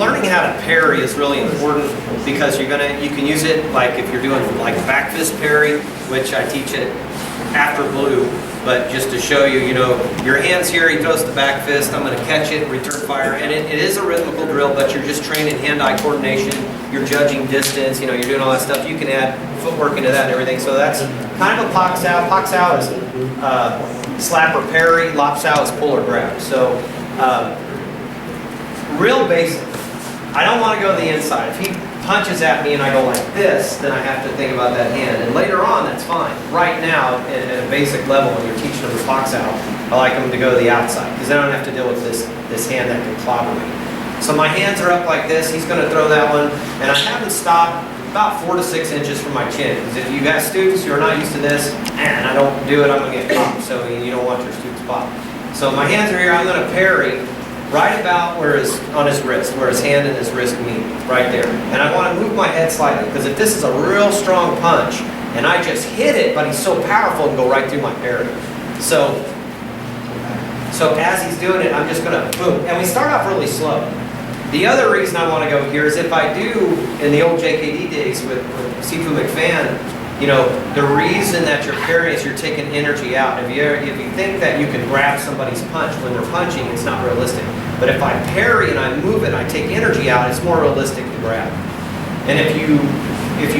learning how to parry is really important because you can use it like if you're doing like back fist parry, which I teach it after blue, but just to show you, your hands here, he throws the back fist, I'm going to catch it, return fire, and it is a rhythmical drill, but you're just training hand-eye coordination, you're judging distance, you're doing all that stuff. You can add footwork into that and everything, so that's kind of a pak sao. Pak sao is slap or parry, lop sao is pull or grab. So real basic. I don't want to go to the inside. If he punches at me and I go like this, then I have to think about that hand. And later on, that's fine. Right now, at a basic level, when you're teaching them to box out, I like them to go to the outside because then I don't have to deal with this hand that can clobber me. So my hands are up like this. He's going to throw that one, and I have him stop about 4 to 6 inches from my chin. Because if you got students who are not used to this, and I don't do it, I'm going to get popped. So you don't want your students popped. So my hands are here. I'm going to parry right about on his wrist, where his hand and his wrist meet, right there. And I want to move my head slightly, because if this is a real strong punch, and I just hit it, but he's so powerful and go right through my parry. So as he's doing it, I'm just going to boom. And we start off really slow. The other reason I want to go here is if I do, in the old JKD days with Sifu McFan, the reason that you're parrying is you're taking energy out. If you think that you can grab somebody's punch when they're punching, it's not realistic. But if I parry and I move it and I take energy out, it's more realistic to grab. And if you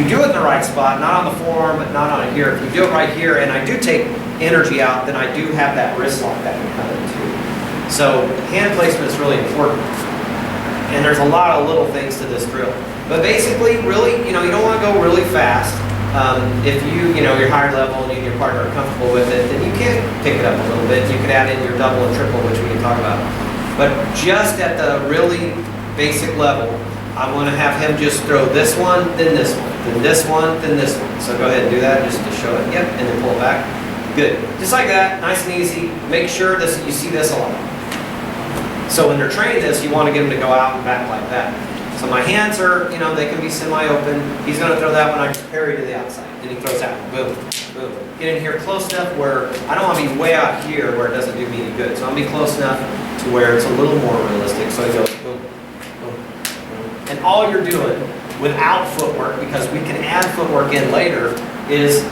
do it in the right spot, not on the forearm, but not on here, if you do it right here and I do take energy out, then I do have that wrist lock that can come in too. So hand placement is really important. And there's a lot of little things to this drill. But basically, really, you don't want to go really fast. If you're higher level and you and your partner are comfortable with it, then you can pick it up a little bit. You can add in your double and triple, which we can talk about. But just at the really basic level, I want to have him just throw this one, then this one, then this one, then this one. So go ahead and do that just to show it. Yep, and then pull it back. Good. Just like that, nice and easy. Make sure you see this a lot. So when they're training this, you want to get them to go out and back like that. So my hands are, they can be semi-open. He's going to throw that one, I parry to the outside. Then he throws that one, boom, boom. Get in here close enough where I don't want to be way out here where it doesn't do me any good. So I'll be close enough to where it's a little more realistic. So he goes boom, boom, boom. And all you're doing without footwork, because we can add footwork in later, is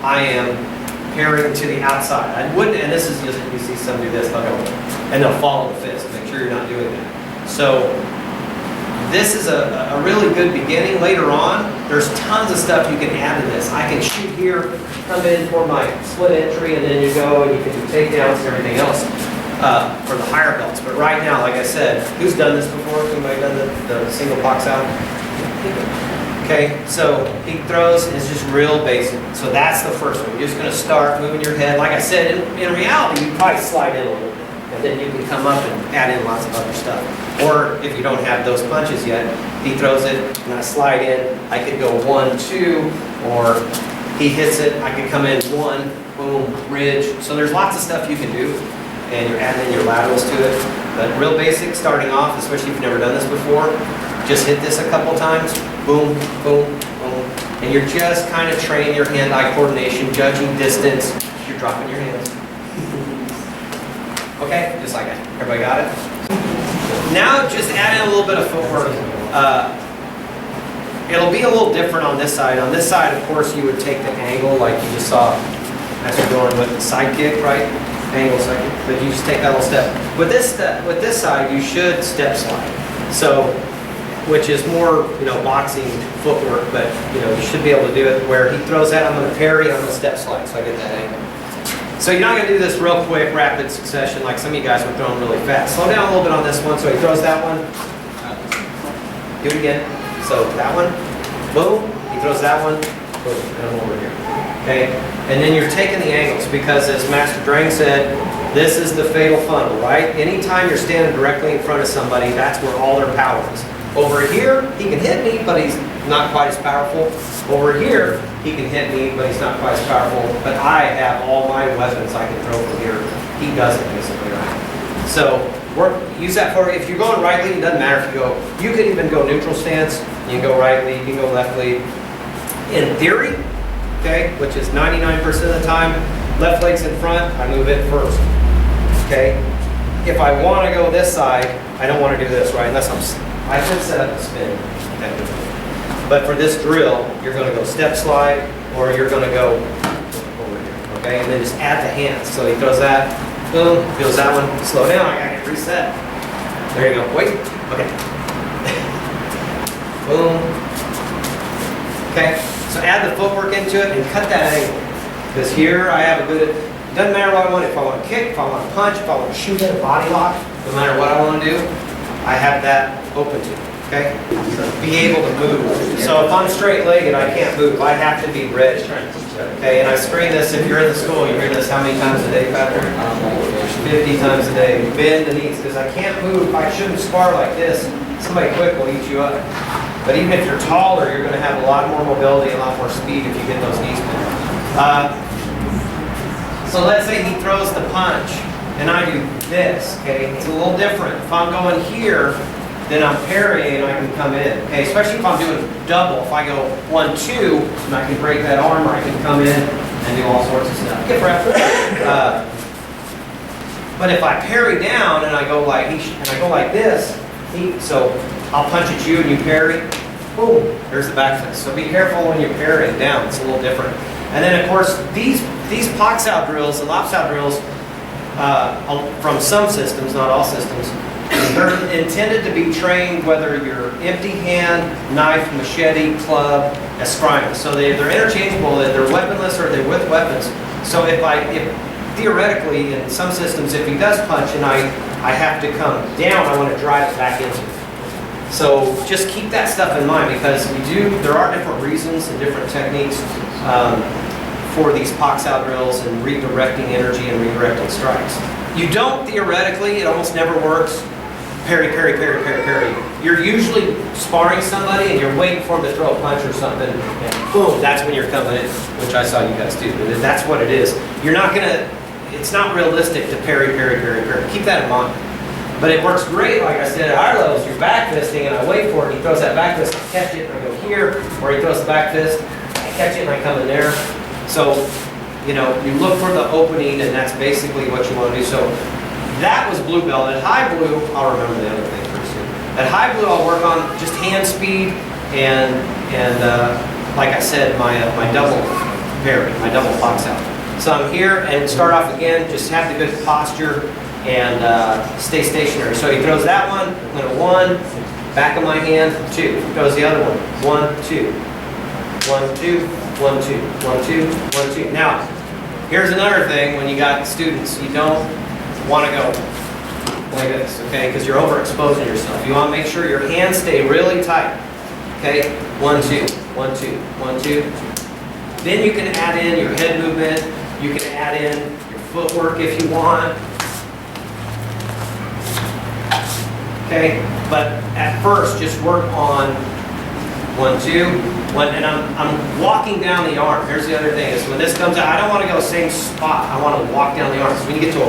I am parrying to the outside. I wouldn't, and this is just, you see some do this, they'll go, and they'll follow the fist. Make sure you're not doing that. So this is a really good beginning. Later on, there's tons of stuff you can add to this. I can shoot here, come in for my split entry, and then you go and you can do takedowns and everything else for the higher belts. But right now, like I said, who's done this before? Anybody done the single box out? Okay, so he throws is just real basic. So that's the first one. You're just going to start moving your head. Like I said, in reality, you probably slide in a little bit. And then you can come up and add in lots of other stuff. Or if you don't have those punches yet, he throws it and I slide in. I could go 1, 2, or he hits it. I could come in 1, boom, ridge. So there's lots of stuff you can do, and you're adding in your laterals to it. But real basic, starting off, especially if you've never done this before, just hit this a couple times, boom, boom, boom. And you're just kind of training your hand-eye coordination, judging distance. You're dropping your hands. Okay, just like that. Everybody got it? Now just add in a little bit of footwork. It'll be a little different on this side. On this side, of course, you would take the angle like you just saw as you're going with the side kick, right? Angle side kick. But you just take that little step. With this side, you should step slide. So, which is more, boxing footwork, but you should be able to do it where he throws that, I'm going to parry, I'm going to step slide, so I get that angle. So you're not going to do this real quick, rapid succession like some of you guys were throwing really fast. Slow down a little bit on this one. So he throws that one. Do it again. So that one. Boom. He throws that one. Boom. And I'm over here. Okay. And then you're taking the angles because, as Master Drang said, this is the fatal funnel, right? Anytime you're standing directly in front of somebody, that's where all their power is. Over here, he can hit me, but he's not quite as powerful. Over here, he can hit me, but he's not quite as powerful. But I have all my weapons I can throw from here. He doesn't, basically, right? So use that for, if you're going right lead, it doesn't matter if you can even go neutral stance. You can go right lead, you can go left lead. In theory, okay, which is 99% of the time, left leg's in front, I move it first. Okay? If I want to go this side, I don't want to do this, right? Unless I'm I could set up a spin, technically. But for this drill, you're going to go step slide, or you're going to go over here, okay? And then just add the hands. So he throws that, boom, feels that one, slow down, I got to get reset. There you go, wait, okay. Boom. Okay, so add the footwork into it and cut that angle. Because here I have a good, doesn't matter what I want, if I want to kick, if I want to punch, if I want to shoot in a body lock, no matter what I want to do, I have that open to, okay? Be able to move. So if I'm straight-legged, I can't move. I have to be ready. Okay, and I screen this, if you're in the school, you hear this how many times a day, Patrick? 50 times a day. Bend the knees, because I can't move. I shouldn't spar like this. Somebody quick will eat you up. But even if you're taller, you're going to have a lot more mobility, a lot more speed if you get those knees bent. So let's say he throws the punch, and I do this, okay? It's a little different. If I'm going here, then I'm parrying and I can come in, okay? Especially if I'm doing double. If I go 1-2, and I can break that arm, or I can come in and do all sorts of stuff. Get breath. But if I parry down and I go like this, so I'll punch at you and you parry, boom, there's the back fist. So be careful when you're parrying down. It's a little different. And then of course these pox out drills, the lops out drills, from some systems, not all systems, they're intended to be trained whether you're empty hand, knife, machete, club, escrima. So they're interchangeable, they're weaponless or they're with weapons. So if theoretically in some systems, if he does punch and I have to come down, I want to drive it back into it. So just keep that stuff in mind, because there are different reasons and different techniques for these pox out drills and redirecting energy and redirecting strikes. You don't theoretically, it almost never works, parry, parry, parry, parry, parry. You're usually sparring somebody and you're waiting for them to throw a punch or something, and boom, that's when you're coming in, which I saw you guys do. But that's what it is. You're not gonna, it's not realistic to parry, parry, parry, parry. Keep that in mind. But it works great, like I said, at higher levels. You're back fisting and I wait for it, and he throws that back fist, I catch it and I go here, or he throws the back fist, I catch it and I come in there. So, you know, you look for the opening, and that's basically what you want to do. So that was blue belt. At high blue, I'll remember the other thing pretty soon. At high blue, I'll work on just hand speed and like I said, my double parry, my double pox out. So I'm here and start off again, just have the good posture and stay stationary. So he throws that one, I'm going to 1, back of my hand, 2. Throws the other one, 1, 2. 1, 2, 1, 2, 1, 2, 1, 2. Now, here's another thing when you got students. You don't want to go like this, okay? Because you're overexposing yourself. You want to make sure your hands stay really tight. Okay? 1, 2, 1, 2, 1, 2. Then you can add in your head movement. You can add in your footwork if you want. Okay? But at first, just work on 1, 2. And I'm walking down the arm. Here's the other thing is when this comes out, I don't want to go same spot. I want to walk down the arm. So when you get to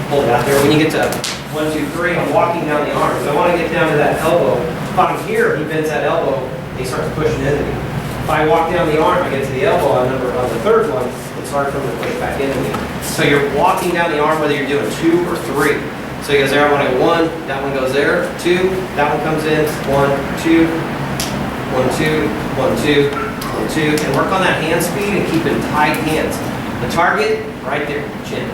hold it out there, when you get to 1, 2, 3, I'm walking down the arm. So I want to get down to that elbow. If I'm here, he bends that elbow, and he starts pushing into me. If I walk down the arm, I get to the elbow on the third one, it's hard for him to push back into me. So you're walking down the arm whether you're doing 2 or 3. So he goes there, I want to go 1, that one goes there, 2, that one comes in, 1, 2. 1, 2, 1, 2, 1, 2, and work on that hand speed and keep it tight hands. The target, right there, chin.